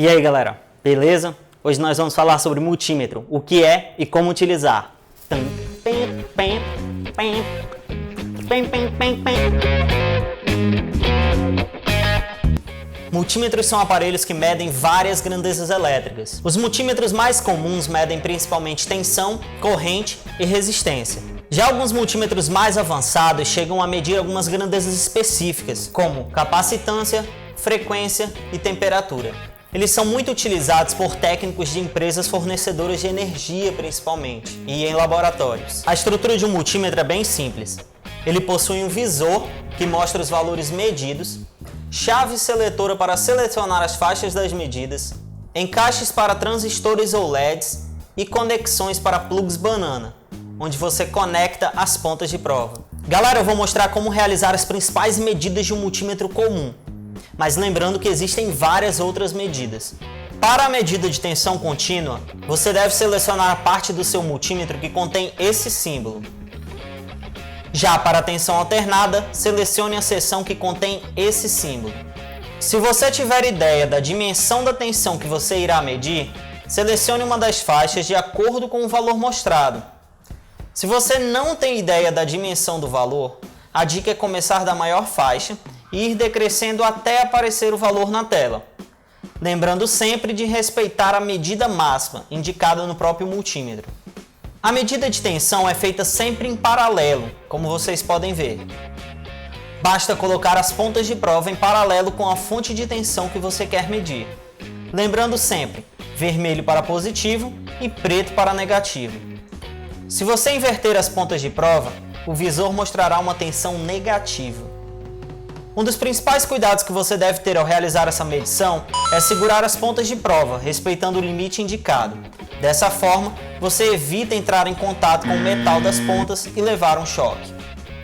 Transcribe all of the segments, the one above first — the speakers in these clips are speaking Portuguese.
E aí galera, beleza? Hoje nós vamos falar sobre multímetro, o que é e como utilizar. Multímetros são aparelhos que medem várias grandezas elétricas. Os multímetros mais comuns medem principalmente tensão, corrente e resistência. Já alguns multímetros mais avançados chegam a medir algumas grandezas específicas, como capacitância, frequência e temperatura. Eles são muito utilizados por técnicos de empresas fornecedoras de energia principalmente, e em laboratórios. A estrutura de um multímetro é bem simples. Ele possui um visor que mostra os valores medidos, chave seletora para selecionar as faixas das medidas, encaixes para transistores ou LEDs e conexões para plugs banana, onde você conecta as pontas de prova. Galera, eu vou mostrar como realizar as principais medidas de um multímetro comum, mas lembrando que existem várias outras medidas. Para a medida de tensão contínua, você deve selecionar a parte do seu multímetro que contém esse símbolo. Já para a tensão alternada, selecione a seção que contém esse símbolo. Se você tiver ideia da dimensão da tensão que você irá medir, selecione uma das faixas de acordo com o valor mostrado. Se você não tem ideia da dimensão do valor, a dica é começar da maior faixa e ir decrescendo até aparecer o valor na tela. Lembrando sempre de respeitar a medida máxima indicada no próprio multímetro. A medida de tensão é feita sempre em paralelo, como vocês podem ver. Basta colocar as pontas de prova em paralelo com a fonte de tensão que você quer medir. Lembrando sempre, vermelho para positivo e preto para negativo. Se você inverter as pontas de prova, o visor mostrará uma tensão negativa. Um dos principais cuidados que você deve ter ao realizar essa medição é segurar as pontas de prova, respeitando o limite indicado. Dessa forma, você evita entrar em contato com o metal das pontas e levar um choque.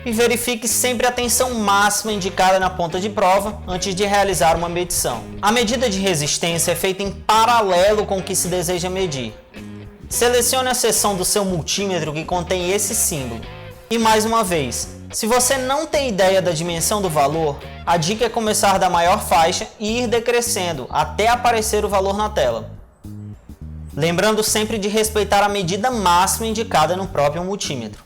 E verifique sempre a tensão máxima indicada na ponta de prova antes de realizar uma medição. A medida de resistência é feita em paralelo com o que se deseja medir. Selecione a seção do seu multímetro que contém esse símbolo. E mais uma vez, se você não tem ideia da dimensão do valor, a dica é começar da maior faixa e ir decrescendo até aparecer o valor na tela. Lembrando sempre de respeitar a medida máxima indicada no próprio multímetro.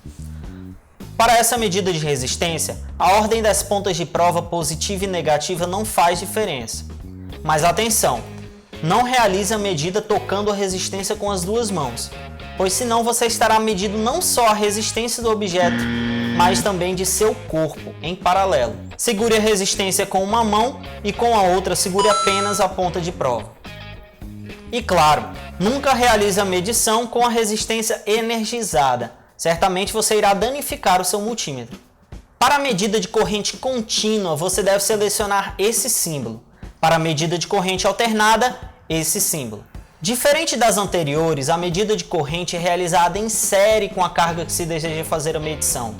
Para essa medida de resistência, a ordem das pontas de prova positiva e negativa não faz diferença. Mas atenção, não realize a medida tocando a resistência com as duas mãos, pois senão você estará medindo não só a resistência do objeto, mas também de seu corpo, em paralelo. Segure a resistência com uma mão e com a outra segure apenas a ponta de prova. E claro, nunca realize a medição com a resistência energizada. Certamente você irá danificar o seu multímetro. Para a medida de corrente contínua, você deve selecionar esse símbolo. Para a medida de corrente alternada, esse símbolo. Diferente das anteriores, a medida de corrente é realizada em série com a carga que se deseja fazer a medição.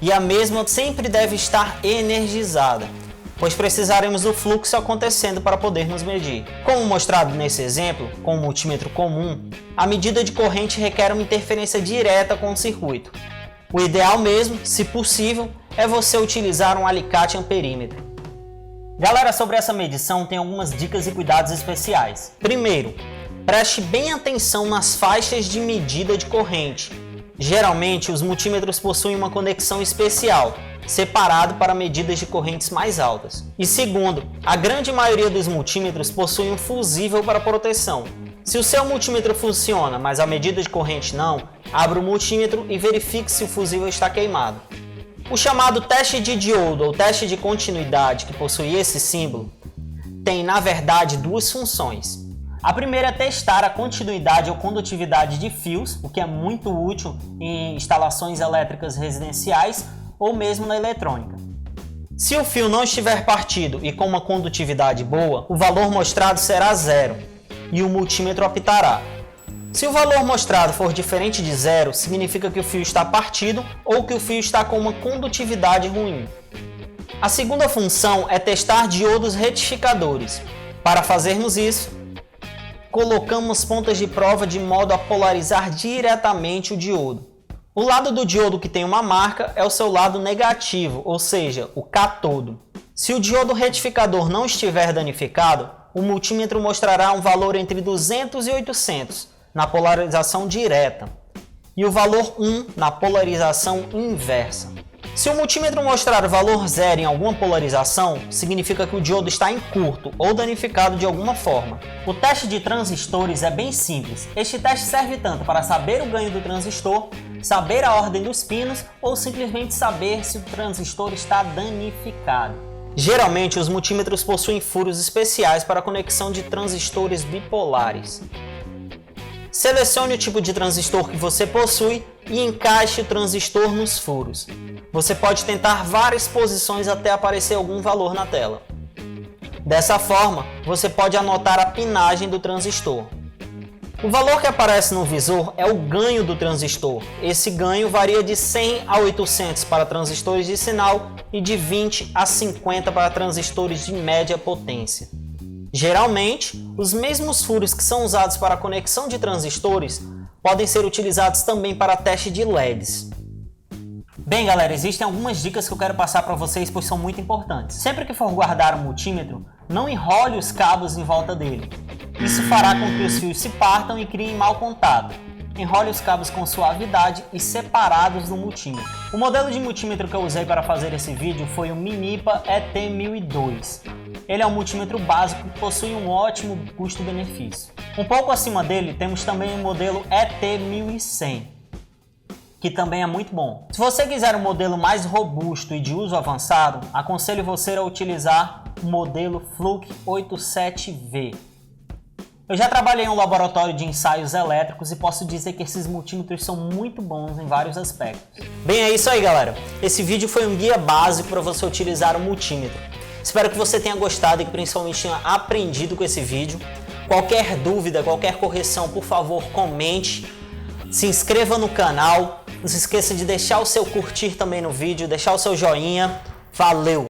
E a mesma sempre deve estar energizada, pois precisaremos do fluxo acontecendo para podermos medir. Como mostrado nesse exemplo, com o multímetro comum, a medida de corrente requer uma interferência direta com o circuito. O ideal mesmo, se possível, é você utilizar um alicate amperímetro. Galera, sobre essa medição tem algumas dicas e cuidados especiais. Primeiro, preste bem atenção nas faixas de medida de corrente. Geralmente, os multímetros possuem uma conexão especial, separado para medidas de correntes mais altas. E segundo, a grande maioria dos multímetros possui um fusível para proteção. Se o seu multímetro funciona, mas a medida de corrente não, abra o multímetro e verifique se o fusível está queimado. O chamado teste de diodo ou teste de continuidade, que possui esse símbolo, tem na verdade duas funções. A primeira é testar a continuidade ou condutividade de fios, o que é muito útil em instalações elétricas residenciais ou mesmo na eletrônica. Se o fio não estiver partido e com uma condutividade boa, o valor mostrado será 0 e o multímetro apitará. Se o valor mostrado for diferente de 0, significa que o fio está partido ou que o fio está com uma condutividade ruim. A segunda função é testar diodos retificadores. Para fazermos isso, colocamos pontas de prova de modo a polarizar diretamente o diodo. O lado do diodo que tem uma marca é o seu lado negativo, ou seja, o cátodo. Se o diodo retificador não estiver danificado, o multímetro mostrará um valor entre 200 e 800 na polarização direta e o valor 1 na polarização inversa. Se o multímetro mostrar o valor 0 em alguma polarização, significa que o diodo está em curto ou danificado de alguma forma. O teste de transistores é bem simples. Este teste serve tanto para saber o ganho do transistor, saber a ordem dos pinos ou simplesmente saber se o transistor está danificado. Geralmente, os multímetros possuem furos especiais para a conexão de transistores bipolares. Selecione o tipo de transistor que você possui e encaixe o transistor nos furos. Você pode tentar várias posições até aparecer algum valor na tela. Dessa forma, você pode anotar a pinagem do transistor. O valor que aparece no visor é o ganho do transistor. Esse ganho varia de 100 a 800 para transistores de sinal e de 20 a 50 para transistores de média potência. Geralmente, os mesmos furos que são usados para a conexão de transistores podem ser utilizados também para teste de LEDs. Bem, galera, existem algumas dicas que eu quero passar para vocês, pois são muito importantes. Sempre que for guardar um multímetro, não enrole os cabos em volta dele. Isso fará com que os fios se partam e criem mau contato. Enrole os cabos com suavidade e separados do multímetro. O modelo de multímetro que eu usei para fazer esse vídeo foi o Minipa ET1002. Ele é um multímetro básico que possui um ótimo custo-benefício. Um pouco acima dele temos também o modelo ET1100, que também é muito bom. Se você quiser um modelo mais robusto e de uso avançado, aconselho você a utilizar o modelo Fluke 87V. Eu já trabalhei em um laboratório de ensaios elétricos e posso dizer que esses multímetros são muito bons em vários aspectos. Bem, é isso aí, galera. Esse vídeo foi um guia básico para você utilizar o multímetro. Espero que você tenha gostado e que principalmente tenha aprendido com esse vídeo. Qualquer dúvida, qualquer correção, por favor, comente. Se inscreva no canal. Não se esqueça de deixar o seu curtir também no vídeo, deixar o seu joinha. Valeu!